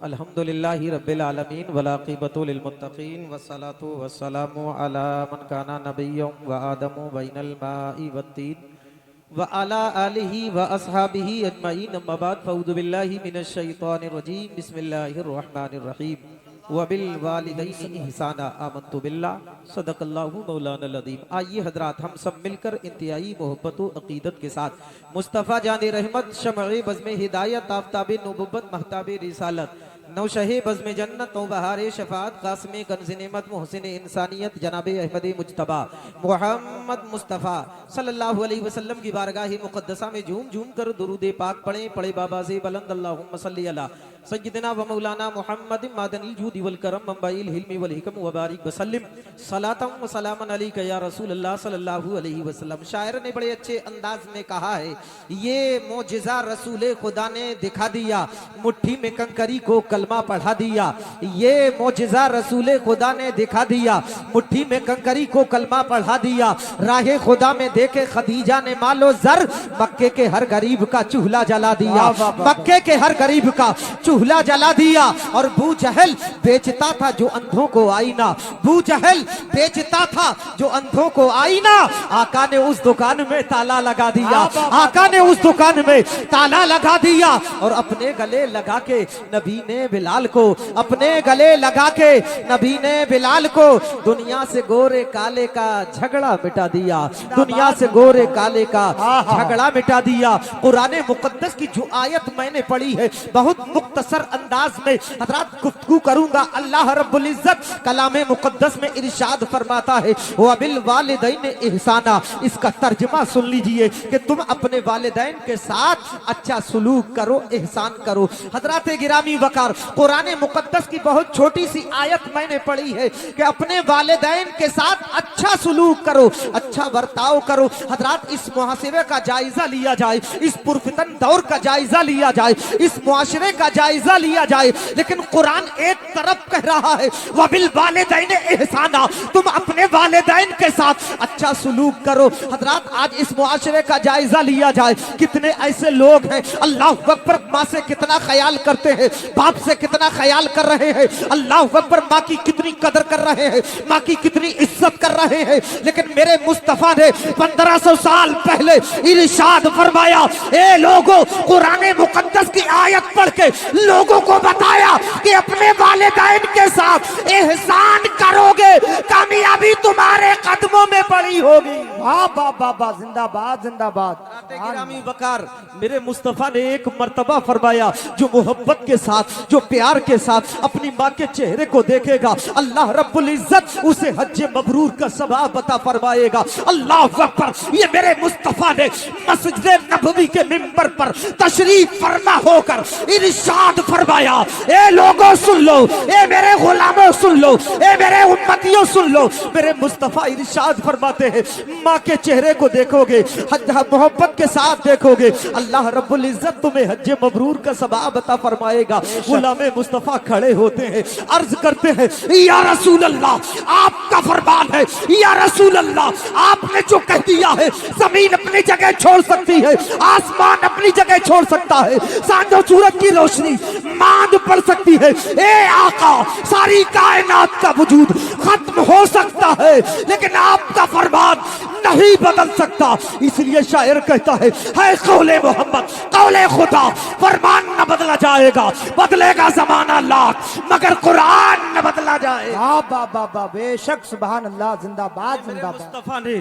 अल्हम्दुलिल्लाहि रब्बिल आलमीन वलाक़िबतु लिल मुत्तक़ीन वस्सलातु वस्सलामु अला मन काना नबिय्यम व आदमु बैनल माइ वत्तीन व अला आलिहि व अस्हाबिहि अजमईन अम्मा बाद फ़अऊज़ु बिल्लाहि मिनश शैतानिर रजीम बिस्मिल्लाहिर रहमानिर रहीम व बिल वालिदैनि इहसाना आमन्तु बिल्लाह सदक़ल्लाहु मौलाना अज़ीम। आइए हजरात, हम सब मिलकर इंतहाई मोहब्बत व अक़ीदत के साथ मुस्तफ़ा जाने रहमत शमए बज़्म हिदायत आफ़ताब नबुव्वत महताब रिसालत नौशहे बज़्म जन्नत व बहारे शफ़ाअत क़ासिम कंज़ नेमत मोहसिन इंसानियत जनाब अहमद मुज्तबा मोहम्मद मुस्तफ़ा सल्लल्लाहु अलैहि वसल्लम की बारगाह मुक़द्दसा में झूम झूम कर दुरूद पाक पढ़े बाबा से बुलंद अल्लाहुम्मा सल्ली अला सय्यिदना व मौलाना मुहम्मद मादनिल जूदी वल करम मंबाइल हिल्मी वल हिकम व बारिक वसल्लिम सलातम व सलामन अलैका या रसूल अल्लाह सल्लल्लाहु अलैहि वसल्लम। शायर ने बड़े अच्छे अंदाज में कहा है, ये मोजिज़ा रसूल खुदा ने दिखा दिया, मुट्ठी में कंकरी को कलमा पढ़ा दिया। ये मोजिज़ा रसूल खुदा ने दिखा दिया, मुट्ठी में कंकरी को कलमा पढ़ा दिया। राहे खुदा में देखे खदीजा ने मालो जर मक्के के हर गरीब का चूल्हा जला दिया, मक्के के हर गरीब का चूल्हा जला दिया। और बू जहल बेचता था जो अंधों को आईना, बू जहल बेचता था जो अंधों को आईना। आका ने उस दुकान में ताला लगा दिया, आका ने उस दुकान में ताला लगा दिया। और अपने गले लगा के नबी ने बिलाल को, अपने गले लगा के नबी ने बिलाल को दुनिया से गोरे काले का झगड़ा मिटा दिया, दुनिया से गोरे काले का झगड़ा मिटा दिया। कुरान मुकद्दस की जो आयत मैंने पढ़ी है बहुत मुख्तसर अंदाज में हज़रात गुफ्तगू करूंगा। अल्लाह रब्बुल इज्जत कलामे मुकद्दस में इरशाद फरमाता है व बिल वालिदैन इहसाना। इसका तर्जुमा सुन लीजिए कि तुम अपने वालिदैन के साथ अच्छा सुलूक करो, एहसान करो। हज़रात गिरामी वकार, कुरान मुकद्दस की बहुत छोटी सी आयत मैंने पढ़ी है कि अपने वालिदैन के साथ अच्छा सुलूक करो, अच्छा बर्ताव करो। हज़रात इस मुहासिबे का जायजा लिया जाए, इस पुरफितन दौर का जायजा लिया जाए, इस मुआशरे का जायजा लिया जाए। लेकिन कुरान एक तरफ कह रहा है वबिल वालिदैन इहसाना, तुम अपने वालिदैन के साथ अच्छा सुलूक करो। हज़रात आज इस मुआशरे का जायजा लिया जाए, कितने ऐसे लोग हैं अल्लाह अकबर, माँ से कितना ख्याल करते हैं, बाप से कितना ख्याल कर रहे हैं, अल्लाह अकबर, माँ की कितनी कदर कर रहे हैं, माँ की कितनी इज्जत कर रहे हैं। लेकिन मेरे मुस्तफा ने 1500 साल पहले इरशाद फरमाया, ए लोगों, कुरान मुकद्दस की आयत पढ़ के लोगों को बताया कि अपने वालिदैन के साथ एहसान करोगे, कामयाबी तुम्हारे कदमों में पड़ी होगी। वाह वाह वाह वाह, जिंदाबाद जिंदाबाद। गिरामी वकार, मेरे मुस्तफा ने एक मर्तबा फरमाया, जो मोहब्बत के साथ, जो प्यार के साथ अपनी माँ के चेहरे को देखेगा, अल्लाह रब्बुल इज्जत उसे हज मबरूर का सवाब अता फरमाएगा। अल्लाह अकबर, ये मेरे मुस्तफा ने मस्जिद नबवी के मिंबर पर तशरीफ फरमा होकर इरशाद फरमाया, ए लोगों सुन लो, ए मेरे गुलामों सुन लो, ए मेरे उम्मतियों सुन लो। मेरे मुस्तफा इरशाद फरमाते हैं, माँ के चेहरे को देखोगे, मोहब्बत के साथ देखोगे, अल्लाह रब्बुल इज्जत तुम्हें हज मबरूर का सवाब अता फरमाएगा। गुलामे मुस्तफा खड़े होते हैं, अर्ज करते हैं, या रसूल अल्लाह, आपका फरमान है, या रसूल अल्लाह, आपने जो कह दिया है, जमीन अपनी जगह छोड़ सकती है, आसमान अपनी जगह छोड़ सकता है, चांद और सूरज की रोशनी मांद पड़ सकती है, ए आका, सारी कायनात का वजूद खत्म हो सकता है, लेकिन आपका फरमान नहीं बदल सकता। इसलिए शायर कहता है कौले मोहम्मद, कौले खुदा, फरमान न बदला जाएगा, बदलेगा जमाना लाख मगर कुरान न बदला जाएगा। बेशक, सुभान अल्लाह, जिंदाबाद जिंदाबाद। मुस्तफा ने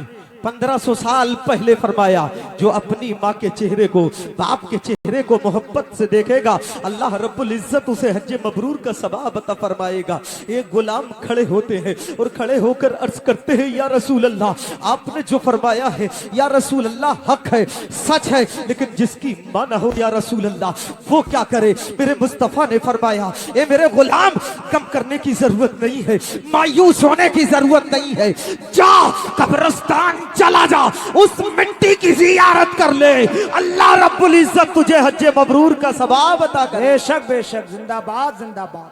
1500 साल पहले फरमाया, जो अपनी माँ के चेहरे को, बाप के चेहरे को मोहब्बत से देखेगा, अल्लाह रब्बुल इज्जत उसे हज मबरूर का सवाब अता फरमाएगा। एक गुलाम खड़े होते हैं और खड़े होकर अर्ज करते हैं, या रसूल अल्लाह, आपने जो फरमाया है या रसूल अल्लाह हक है, सच है, लेकिन जिसकी माँ ना हो या रसूल अल्लाह वो क्या करे। मेरे मुस्तफा ने फरमाया, ए मेरे गुलाम, कम करने की जरूरत नहीं है, मायूस होने की जरूरत नहीं है, जा कब्रिस्तान चला जा, उस मिट्टी की जियारत कर ले, अल्लाह रब्बुल इज्जत तुझे हज मबरूर का सवाब अता करे। बेशक बेशक, जिंदाबाद जिंदाबाद।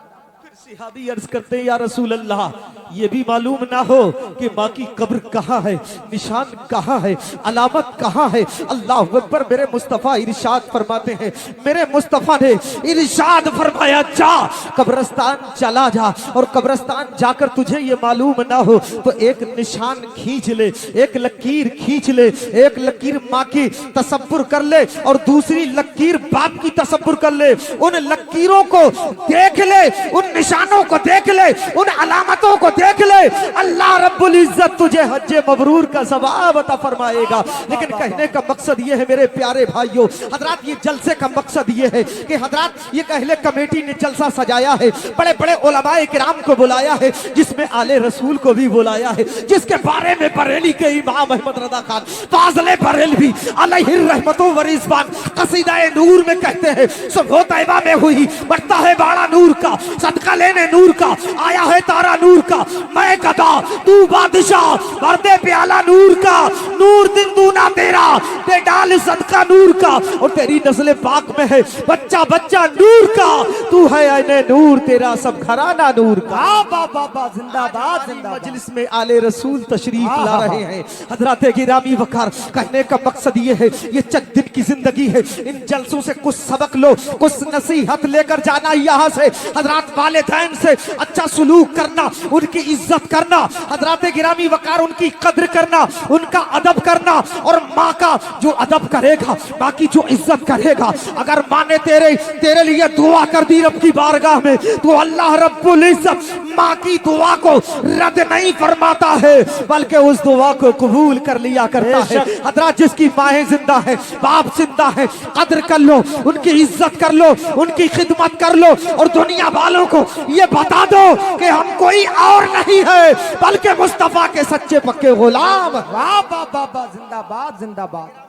सहाबी अर्ज करते हैं या रसूल अल्लाह, ये भी मालूम ना हो कि माँ की कब्र कहाँ है, निशान कहाँ है, अलामत कहाँ है। अल्लाह अकबर। मेरे मुस्तफ़ा इरशाद फरमाते हैं, मेरे मुस्तफ़ा ने इरशाद फरमाया, जा कब्रिस्तान चला जा, और कब्रिस्तान जाकर तुझे ये मालूम ना हो तो एक निशान खींच ले, एक लकीर खींच ले। एक लकीर माँ की तसव्वुर कर ले और दूसरी लकीर बाप की तसव्वुर कर ले। उन लकीरों को देख ले, उन निशानों को देख ले, उन अलामतों को देख ले। अल्लाह रब्बुल इज्जत तुझे हज्जे मबरूर का सवाब अता फरमाएगा। लेकिन कहने का मकसद ये है मेरे प्यारे भाइयों, हजरात, ये जलसे का मकसद ये है कि हजरात, ये कहले कमेटी ने जलसा सजाया है, बड़े बड़े उलमाए किराम को बुलाया है, जिसमें आले रसूल को भी बुलाया है, जिसके बारे में बरेली के इमाम अहमद रजा खान फाज़िले बरेलवी अलैहि रहमतुल्लाह व रिज़वान कसीदा-ए नूर में कहते हैं, सुबह तैयबा में हुई बढ़ता है बाड़ा नूर का, सदका लेने नूर का, आया है तारा नूर का, मैं गदा तू बादशाह, भर दे प्याला नूर का, नूर दिन दूना तेरा, दे डाल सदका नूर का, और तेरी नस्ल पाक में है बच्चा बच्चा नूर का, तू है ऐने नूर, तेरा सब घराना नूर का। बाबा जिंदाबाद जिंदाबाद। मजलिस में आले रसूल तशरीफ ला रहे हैं। हजरात गिरामी वकार, कहने का मकसद ये है, ये चंद दिन की जिंदगी है, इन जलसों से कुछ सबक लो, कुछ नसीहत लेकर जाना यहाँ से। हजरात वालिदैन से अच्छा सलूक करना, उनकी इज्जत करना, हजरात गिरामी वकार उनकी कद्र करना, उनका अदब करना, और माँ का जो अदब करेगा, माँ की जो इज्जत करेगा, अगर माँ ने तेरे लिए दुआ कर दी रब की बारगाह में, तो अल्लाह रब्बुल इज्जत माँ की दुआ को रद्द नहीं फरमाता है, बल्कि उस दुआ को कबूल कर लिया करता है। हजरात, जिसकी माएँ जिंदा है, बाप जिंदा है, कद्र कर लो, उनकी इज्जत कर लो, उनकी खिदमत कर लो, और दुनिया वालों को ये बता दो कि हम कोई और नहीं है बल्कि मुस्तफा के सच्चे पक्के गुलाम। वाह बाबा जिंदाबाद जिंदाबाद।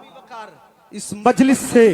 इस मजलिस से,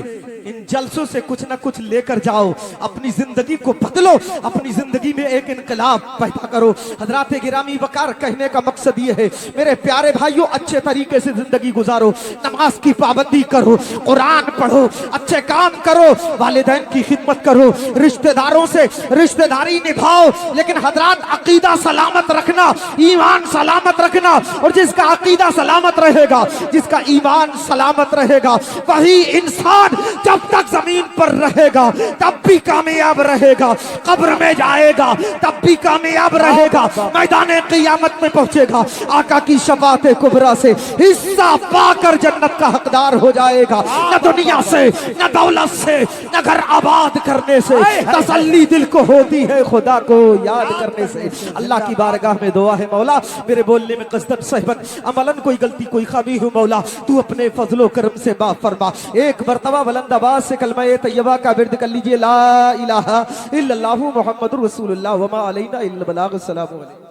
इन जलसों से कुछ ना कुछ लेकर जाओ, अपनी जिंदगी को बदलो, अपनी जिंदगी में एक इनकलाब पैदा करो। हजरात गिरामी वकार, कहने का मकसद ये है मेरे प्यारे भाइयों, अच्छे तरीके से जिंदगी गुजारो, नमाज की पाबंदी करो, कुरान पढ़ो, अच्छे काम करो, वालिदैन की खिदमत करो, रिश्तेदारों से रिश्तेदारी निभाओ, लेकिन हजरात अकीदा सलामत रखना, ईमान सलामत रखना, और जिसका अकीदा सलामत रहेगा, जिसका ईमान सलामत रहेगा, वही इंसान जब तक जमीन पर रहेगा तब भी कामयाब रहेगा, कब्र में जाएगा तब भी कामयाब रहेगा, मैदान क़ियामत में पहुंचेगा, आका की शफाअत कुबरा से हिस्सा पाकर जन्नत का हकदार हो जाएगा। न दुनिया से, न दौलत से, न घर आबाद करने से तसल्ली दिल को होती है खुदा को याद करने से। अल्लाह की बारगाह में दुआ है, मौला मेरे बोलने में कसदन सहबन अमलन कोई गलती कोई खामी हो, मौला तू अपने फजलो करम से माफ फरमा। एक मरतबा बुलंद आवाज से कलमा तैयबा का विर्द कर लीजिए, ला इलाहा इल्लल्लाहु मुहम्मदुर रसूलुल्लाह व मा अलैना इल्लल बलाग। अस्सलामु अलैकुम।